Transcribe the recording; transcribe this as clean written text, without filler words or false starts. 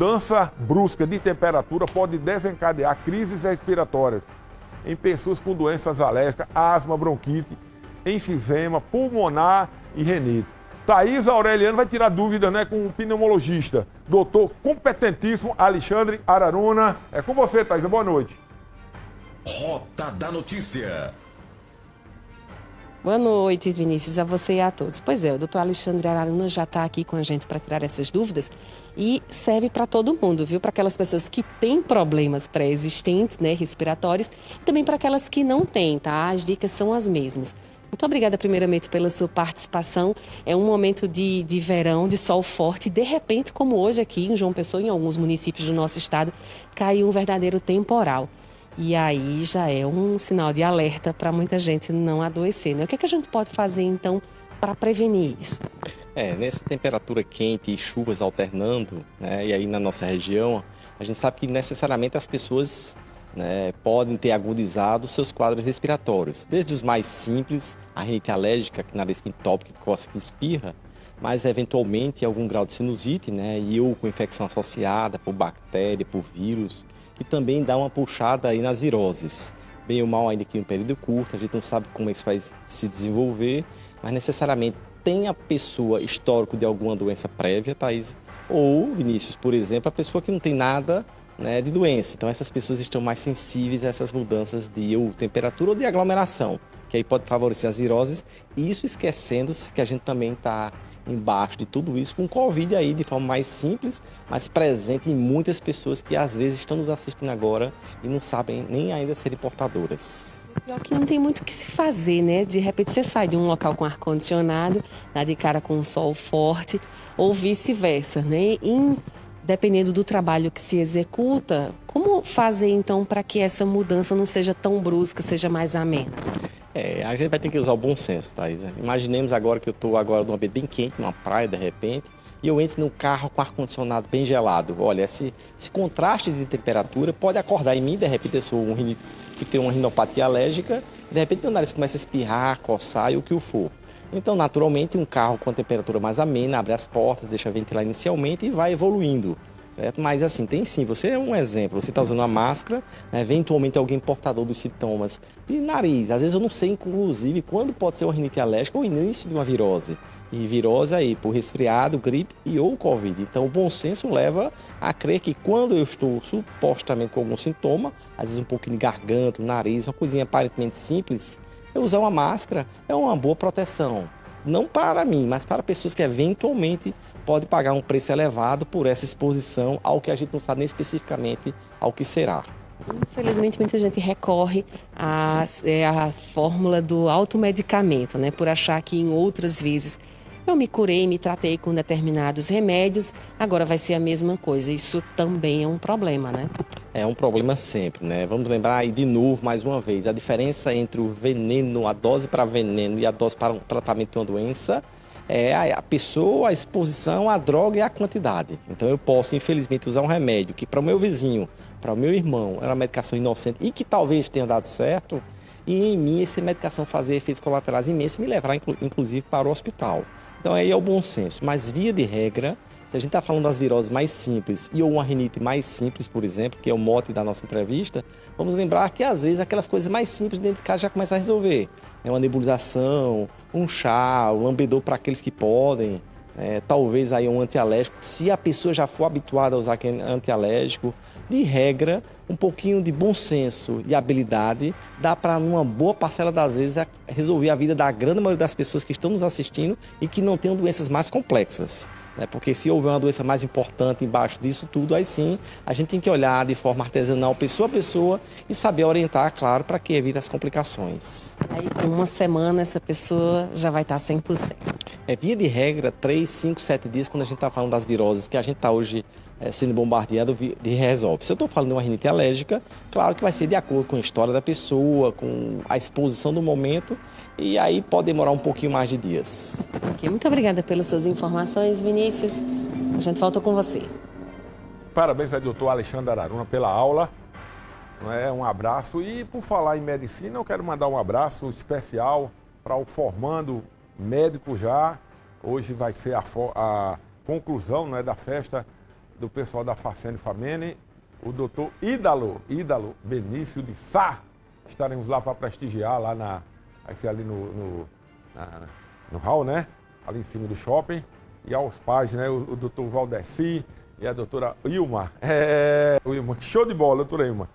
mudança brusca de temperatura pode desencadear crises respiratórias em pessoas com doenças alérgicas, asma, bronquite, enfisema, pulmonar e renite. Thaís Aureliano vai tirar dúvida, né, com o pneumologista, doutor competentíssimo Alexandre Araruna. É com você, Thaís. Boa noite. Rota da Notícia. Boa noite, Vinícius, a você e a todos. Pois é, o doutor Alexandre Araruna já está aqui com a gente para tirar essas dúvidas e serve para todo mundo, viu? Para aquelas pessoas que têm problemas pré-existentes, né, respiratórios, e também para aquelas que não têm, tá? As dicas são as mesmas. Muito obrigada, primeiramente, pela sua participação. É um momento de verão, de sol forte. De repente, como hoje aqui em João Pessoa, em alguns municípios do nosso estado, caiu um verdadeiro temporal. E aí já é um sinal de alerta para muita gente não adoecer, né? O que é que a gente pode fazer, então, para prevenir isso? Nessa temperatura quente e chuvas alternando, né, e aí na nossa região, a gente sabe que necessariamente as pessoas, né, podem ter agudizado seus quadros respiratórios. Desde os mais simples, a rinite alérgica, que nariz que entope, que coça, que espirra, mas eventualmente algum grau de sinusite, né, e ou com infecção associada por bactéria, por vírus, que também dá uma puxada aí nas viroses. Bem ou mal, ainda que em um período curto, a gente não sabe como isso vai se desenvolver, mas necessariamente tem a pessoa histórico de alguma doença prévia, Thaís, ou, Vinícius, por exemplo, a pessoa que não tem nada, né, de doença. Então essas pessoas estão mais sensíveis a essas mudanças de ou temperatura ou de aglomeração, que aí pode favorecer as viroses, e isso esquecendo-se que a gente também está embaixo de tudo isso, com Covid aí de forma mais simples, mas presente em muitas pessoas que às vezes estão nos assistindo agora e não sabem nem ainda serem portadoras. Pior que não tem muito o que se fazer, né? De repente você sai de um local com ar-condicionado, dá de cara com um sol forte, ou vice-versa, né? Dependendo do trabalho que se executa, como fazer então para que essa mudança não seja tão brusca, seja mais amena? A gente vai ter que usar o bom senso, Thaís. Imaginemos agora que eu estou agora num ambiente bem quente, numa praia de repente, e eu entro num carro com ar-condicionado bem gelado. Olha, esse contraste de temperatura pode acordar em mim, de repente eu sou que tem uma rinopatia alérgica, e de repente meu nariz começa a espirrar, coçar e o que for. Então, naturalmente, um carro com a temperatura mais amena abre as portas, deixa ventilar inicialmente e vai evoluindo. Certo? Mas assim, tem sim, você é um exemplo, você está usando uma máscara, né, eventualmente alguém portador dos sintomas de nariz, às vezes eu não sei inclusive quando pode ser uma rinite alérgica ou o início de uma virose, e virose aí por resfriado, gripe e ou Covid. Então o bom senso leva a crer que quando eu estou supostamente com algum sintoma, às vezes um pouquinho de garganta, nariz, uma coisinha aparentemente simples, eu usar uma máscara é uma boa proteção, não para mim, mas para pessoas que eventualmente pode pagar um preço elevado por essa exposição ao que a gente não sabe nem especificamente ao que será. Infelizmente, muita gente recorre à fórmula do automedicamento, né? Por achar que em outras vezes eu me curei, me tratei com determinados remédios, agora vai ser a mesma coisa. Isso também é um problema, né? É um problema sempre, né? Vamos lembrar aí de novo, mais uma vez, a diferença entre o veneno, a dose para veneno e a dose para um tratamento de uma doença é a pessoa, a exposição, a droga e a quantidade. Então eu posso, infelizmente, usar um remédio que para o meu vizinho, para o meu irmão, era uma medicação inocente e que talvez tenha dado certo, e em mim essa medicação fazer efeitos colaterais imensos e me levar, inclusive, para o hospital. Então aí é o bom senso. Mas, via de regra, se a gente está falando das viroses mais simples e ou uma rinite mais simples, por exemplo, que é o mote da nossa entrevista, vamos lembrar que às vezes aquelas coisas mais simples dentro de casa já começam a resolver. Uma nebulização, um chá, um lambedor para aqueles que podem, talvez aí um antialérgico, se a pessoa já for habituada a usar aquele antialérgico, de regra, um pouquinho de bom senso e habilidade dá para, numa boa parcela das vezes, resolver a vida da grande maioria das pessoas que estão nos assistindo e que não tenham doenças mais complexas. Porque se houver uma doença mais importante embaixo disso tudo, aí sim a gente tem que olhar de forma artesanal, pessoa a pessoa, e saber orientar, claro, para que evite as complicações. Aí com uma semana essa pessoa já vai estar 100%. Via de regra, 3, 5, 7 dias, quando a gente está falando das viroses, que a gente está hoje sendo bombardeado, de resolve. Se eu estou falando de uma rinite alérgica, claro que vai ser de acordo com a história da pessoa, com a exposição do momento, e aí pode demorar um pouquinho mais de dias. Ok, muito obrigada pelas suas informações, Vinícius. A gente volta com você. Parabéns ao doutor Alexandre Araruna pela aula. Um abraço. E por falar em medicina, eu quero mandar um abraço especial para o formando médico já. Hoje vai ser a conclusão da festa do pessoal da Facene Famene, o doutor Ídalo Benício de Sá. Estaremos lá para prestigiar, lá vai ser ali no hall, né? Ali em cima do shopping. E aos pais, né? O doutor Valdeci e a doutora Ilma. Ilma, show de bola, doutora Ilma.